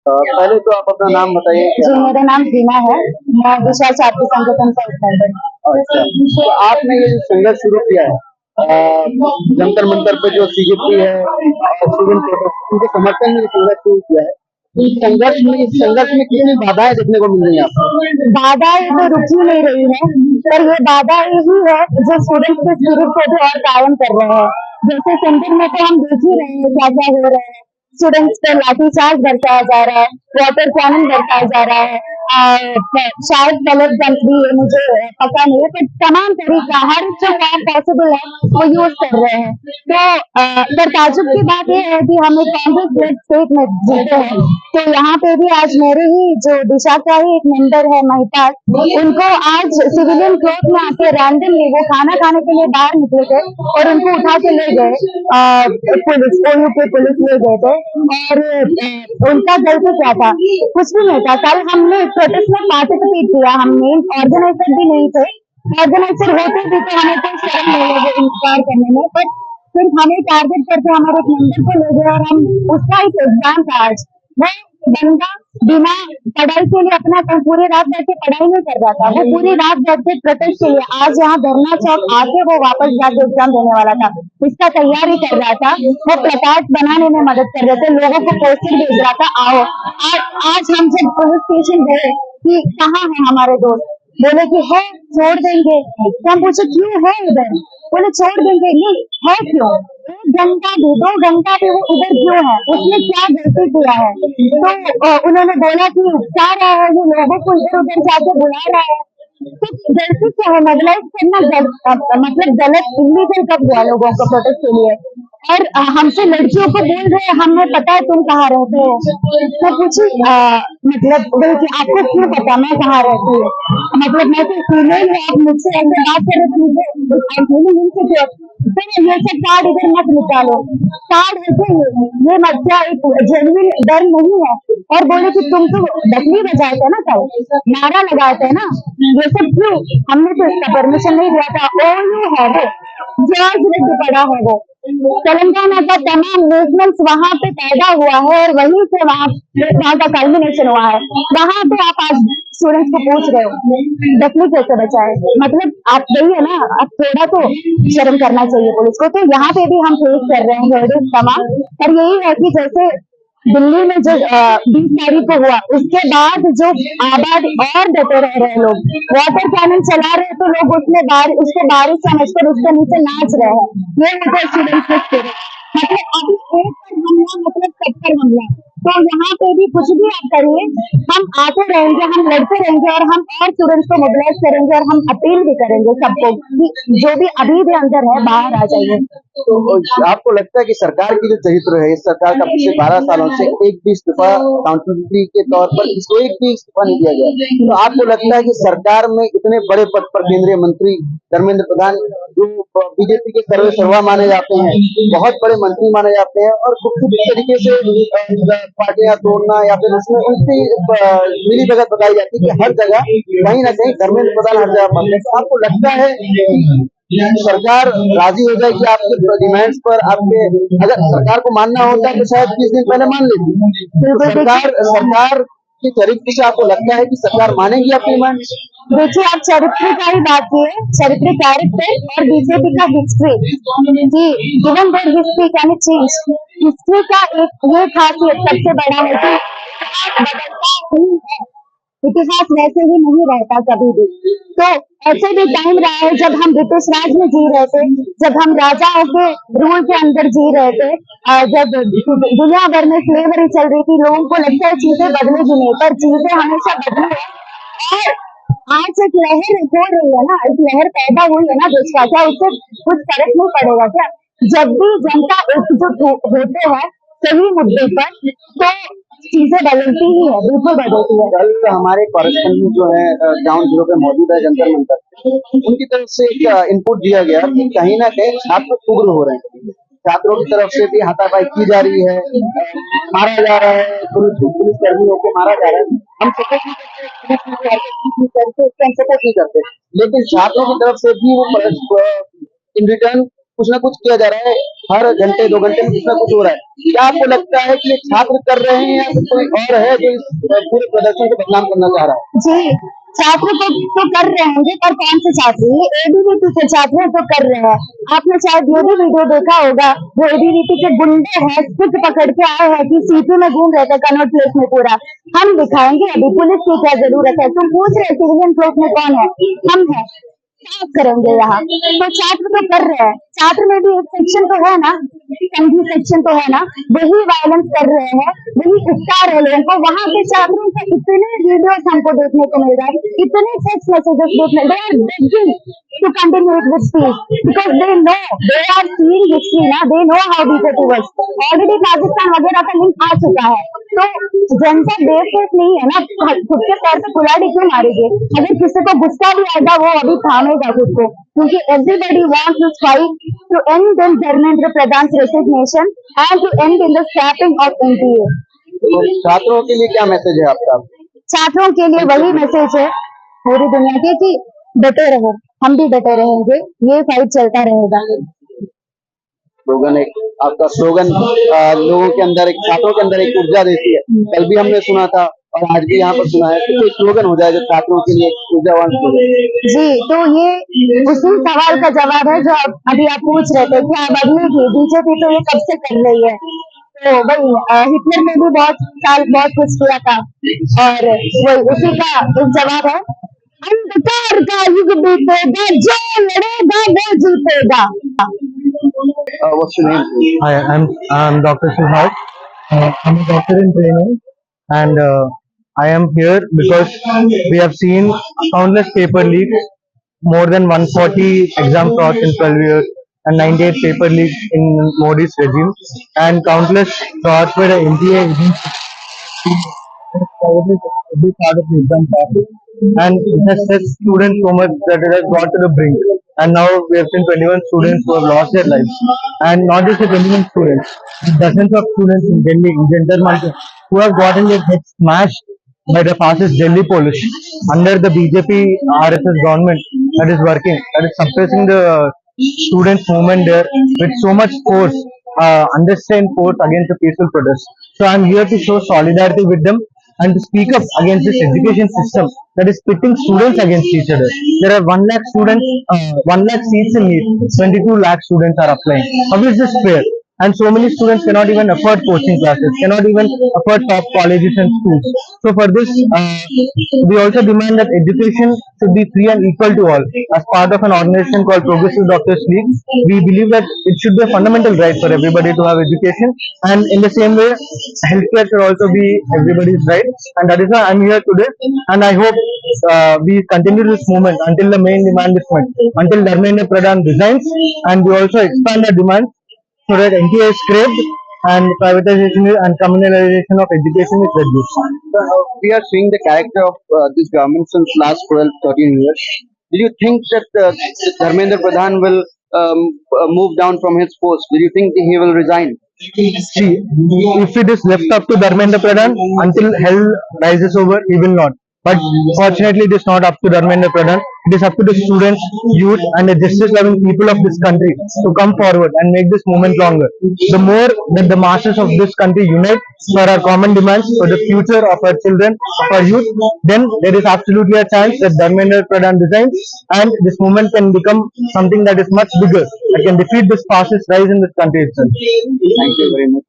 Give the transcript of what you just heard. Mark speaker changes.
Speaker 1: पहले तो आप अपना नाम बताइए।
Speaker 2: जी, मेरा नाम हीना है। मैं दिशा छात्र संगठन का उत्तर।
Speaker 1: अच्छा, तो आपने ये जो संघर्ष शुरू किया है जंतर मंतर पे जो सीजेपी है स्टूडेंट प्रोटेस्ट उनके समर्थन में संघर्ष शुरू किया है, इस संघर्ष में कितनी बाधाएं देखने को मिल रही है आपको?
Speaker 2: बाधाएं तो रुक ही नहीं रही है, पर ये बाधाएं ही है जो स्टूडेंट के स्पिरिट को भी और कायम कर रहे हैं। जैसे सेंटर में तो हम देख ही रहे हैं क्या क्या हो रहा है। स्टूडेंट्स पर लाठीचार्ज बरसाया जा रहा है, वाटर कैनन बरसाया जा रहा है, शायद गलत गंत भी है, मुझे पता नहीं है, पर तमाम तरीका हर जो काम पॉसिबल है वो यूज कर रहे हैं। तो पर ताजुब की बात यह है कि हम एक कांग्रेस लेड स्टेट में जीते हैं, तो यहाँ पे भी आज मेरे ही जो दिशा का ही एक मेंबर है महिपाल, उनको आज सिविलियन क्लोथ में आके रैंडमली वो खाना खाने के लिए बाहर निकले थे और उनको उठा के ले गए पुलिस, ओयू के पुलिस ले गए थे। और उनका गलती क्या था? कुछ भी नहीं था। कल हमने प्रोटेस्ट में पार्टिसिपेट किया, हम मेन ऑर्गेनाइजर भी नहीं थे। ऑर्गेनाइजर होते भी तो हमें कोई शर्म नहीं लगे इंस्पायर करने में, पर सिर्फ हमें टारगेट करके हमारे एक मेंबर को ले गए और हम उसका एक एग्जाम था आज। वो बंदा बिना पढ़ाई के लिए अपना पूरी रात बैठ के पढ़ाई नहीं कर रहा था, वो पूरी रात बैठ के प्रोटेस्ट के लिए आज यहाँ धरना चौक आके वो वापस जाके एग्जाम देने वाला था, इसका तैयारी कर रहा था, वो प्लेकार्ड बनाने में मदद कर रहे थे, लोगों को पोस्टर भेज रहा था आओ। आज हम जब पुलिस स्टेशन गए कि कहाँ है हमारे दोस्त, बोले कि है छोड़ देंगे। तो हम पूछे क्यों है इधर, बोले छोड़ देंगे। नहीं है क्यों? 1 घंटा भी 2 घंटा भी वो इधर क्यों है, उसने क्या गलती किया है? तो उन्होंने बोला कि उकसा रहा है, वो लोगों को इधर उधर जाके बुला रहा है। तो गलती क्या है? मोबिलाइज करना मतलब गलत इलीगल कब हुआ लोगों को प्रोटेस्ट के लिए? और हमसे लड़कियों को बोल रहे हमें पता है तुम कहाँ रहते हो। मैं पूछी मतलब बोले कि आपको क्यों पता मैं कहाँ रहती हूँ, मतलब मैं तो फीमेल हूँ, आप मुझसे ऐसे बात कर रहे तो मुझे फिर ये सब कार्ड इधर मत निकालो, कार्ड है ये मत, क्या एक जेन्युइन डर नहीं है? और बोले कि तुम तो डकली बजाए थे ना, कल नारा लगाए थे ना, ये सब क्यों? हमने तो इसका परमिशन नहीं दिया था। ओयू है वो, जॉर्ज रेड्डी पड़ा है वो, तेलंगाना का तमाम मूवमेंट्स वहां पे पैदा हुआ है और वहीं से वहां का कल्मिनेशन हुआ है। वहां पे आप आज स्टूडेंट्स को पूछ रहे हो डकली कैसे बचाए, मतलब आप गई है ना, आप थोड़ा तो शर्म करना चाहिए पुलिस को। तो यहाँ पे भी हम फेस कर रहे हैं हर्डल्स तमाम, और यही है कि जैसे दिल्ली में जो 20 तारीख को हुआ, उसके बाद जो आबादी और डटे रह रहे लोग, वाटर कैनन चला रहे तो लोग उसको बारिश समझकर उसके नीचे नाच रहे हैं। ये होता है स्टूडेंट्स के स्पिरिट, मतलब अभी एक पर हमला मतलब सब पर हमला। तो यहाँ पे भी कुछ भी आप करिए, हम आते रहेंगे, हम लड़ते रहेंगे और हम और स्टूडेंट्स को मोबिलाइज करेंगे और हम अपील भी करेंगे सबको कि जो भी अभी भी अंदर है बाहर आ जाइए।
Speaker 1: तो आपको लगता है कि सरकार की जो चरित्र है, इस सरकार का पिछले 12 सालों से एक भी इस्तीफा काउंसिलिंग के तौर पर इसको एक भी इस्तीफा नहीं दिया गया, तो आपको लगता है कि सरकार में इतने बड़े पद पर केंद्रीय मंत्री धर्मेंद्र प्रधान जो बीजेपी के सर्वे सर्वा माने जाते हैं, बहुत बड़े मंत्री माने जाते हैं, और गुप्त तरीके से पार्टियां तोड़ना या फिर उसमें उनकी मिली भगत बताई जाती है कि हर जगह कहीं ना कहीं धर्मेंद्र प्रधान हर जगह पर, आपको लगता है सरकार राजी हो जाए कि आपके डिमांड्स पर? आपके अगर सरकार को मानना होता है तो शायद 30 दिन पहले मान लेती, तो सरकार के चरित्र से आपको लगता है कि सरकार मानेगी आपकी डिमांड?
Speaker 2: देखिए, आप चरित्र का ही बात किए, चरित्र कैरेक्टर और बीजेपी का हिस्ट्री जी, given that history can change, history का एक ये खासियत सबसे बड़ा है कि बदलता नहीं है, इतिहास वैसे ही नहीं रहता कभी भी। तो ऐसे भी टाइम रहा है जब हम ब्रिटिश राज में जी रहे थे, जब हम राजाओं के रूल के अंदर जी रहे थे, जब दुनिया भर में स्लेवरी चल रही थी, लोगों को लगता है चीजें बदलेगी नहीं, पर चीजें हमेशा बदली है। और आज एक लहर हो रही है ना, एक लहर पैदा हुई है ना देश का, क्या उससे कुछ फर्क नहीं पड़ेगा क्या? जब भी जनता एकजुट होते हैं सही मुद्दे पर, तो चीजें बदलती ही है, बिल्कुल बदलती है।
Speaker 1: कल हमारे कॉरेस्पोंडेंट जो है ग्राउंड जीरो पे मौजूद है जंतर मंतर, उनकी तरफ से एक इनपुट दिया गया कि कहीं ना कहीं छात्र उग्र हो रहे हैं, छात्रों की तरफ से भी हाथापाई की जा रही है, मारा जा रहा है, पुलिस कर्मियों को मारा जा रहा है। हम सपोर्ट नहीं करते, लेकिन छात्रों की तरफ से भी वो इन रिटर्न कुछ ना कुछ किया जा रहा है, हर घंटे 2 घंटे में कुछ ना कुछ हो रहा है। क्या आपको लगता है कि ये छात्र कर रहे हैं या फिर कोई और है जो इस पूरे प्रदर्शन को बदनाम करना चाह रहा है?
Speaker 2: जी, छात्र तो कर रहे होंगे, पर कौन से छात्र? ये एबीवीपी के छात्र हैं तो कर रहे हैं। आपने शायद ये भी वीडियो देखा होगा, जो एबीवीपी के गुंडे हैं, स्टिक पकड़ के आए हैं कि सीपी में घूम रहे थे कनॉट प्लेस में पूरा। हम दिखाएंगे अभी पुलिस की क्या जरूरत है। तुम पूछ रहे सिविलियन प्लेस में कौन है? हम हैं। क्या करेंगे यहाँ? तो छात्र तो कर रहे हैं, छात्र में भी एक सेक्शन तो है ना, संघी सेक्शन तो है ना, वही वायलेंस कर रहे हैं, वही उकसा रहे लोगों को। वहां के छात्रों के इतने वीडियोस हमको देखने को मिल रहा है, इतने टेक्स्ट मैसेजेस देखने, they are begging to continue it with peace because they know, they are seeing history ना, they know how these it was. Already Pakistan वगैरह का लिंक आ चुका है, तो जनता बेवकूफ नहीं है ना, खुद के पैर पे कुल्हाड़ी क्यों मारेगी? अगर किसी को गुस्सा भी आएगा वो अभी थामेगा खुद को, क्योंकि everybody wants this fight to end in Dharmendra Pradhan resignation and to end in the scrapping of NTA.
Speaker 1: तो छात्रों के लिए क्या मैसेज है आपका?
Speaker 2: छात्रों के लिए वही मैसेज है पूरी दुनिया के कि डटे रहो, हम भी डटे रहेंगे, ये फाइट चलता रहेगा।
Speaker 1: स्लोगन एक आपका स्लोगन लोगों के अंदर, एक छात्रों के अंदर एक ऊर्जा देती है। कल भी हमने सुना था और आज भी यहाँ पर सुना है कि कोई स्लोगन हो जाए जो छात्रों के लिए एक ऊर्जावान स्लोगन।
Speaker 2: जी, तो ये उसी सवाल का जवाब है जो अभी आप पूछ रहे थे, क्या बदलेगी बीजेपी? तो ये कब से कर रही है। तो भाई हिटलर ने भी बहुत कुछ किया था, और वही उसी का एक जवाब है, अंधकार का युग बीतेगा, जो लड़ेगा वो जीतेगा।
Speaker 1: What's your name?
Speaker 3: Hi, I'm Dr. Suhas. I'm a doctor in training, and I am here because we have seen countless paper leaks, more than 140 exam frauds in 12 years, and 98 paper leaks in Modi's regime, and countless frauds by the NTA agents every part of the exam process, and it has stressed students so much that it has got to the brink. And now we have seen 21 students who have lost their lives, and not just the 21 students, dozens of students in Delhi, in Jantar Mantar, who have gotten their heads smashed by the fascist Delhi police under the BJP RSS government that is working, that is suppressing the students' movement there with so much force, unrestrained force against the peaceful protest. So I'm here to show solidarity with them and to speak up against this education system that is pitting students against each other. There are 1 lakh students, 1 lakh seats in NEET, 22 lakh students are applying. How is this fair? And so many students cannot even afford coaching classes, cannot even afford top colleges and schools. So for this, we also demand that education should be free and equal to all. As part of an organization called Progressive Doctors League, we believe that it should be a fundamental right for everybody to have education, and in the same way, healthcare should also be everybody's right. And that is why I'm here today, and I hope we continue this movement until the main demand is met, until Dharmendra Pradhan resigns, and we also expand our demands so that NTA is scrapped and privatization and communalization of education is reduced.
Speaker 1: So, we are seeing the character of this government since last 12, 13 years. Do you think that Dharmendra Pradhan will move down from his post? Do you think he will resign?
Speaker 3: See, if it is left up to Dharmendra Pradhan, until hell rises over, he will not. But fortunately, it is not up to Dharmendra Pradhan. It is up to the students, youth, and the justice-loving people of this country to come forward and make this movement longer. The more that the masses of this country unite for our common demands, for the future of our children, of our youth, then there is absolutely a chance that Dharmendra Pradhan resigns, and this movement can become something that is much bigger, that can defeat this fascist rise in this country itself.
Speaker 1: Thank you very much.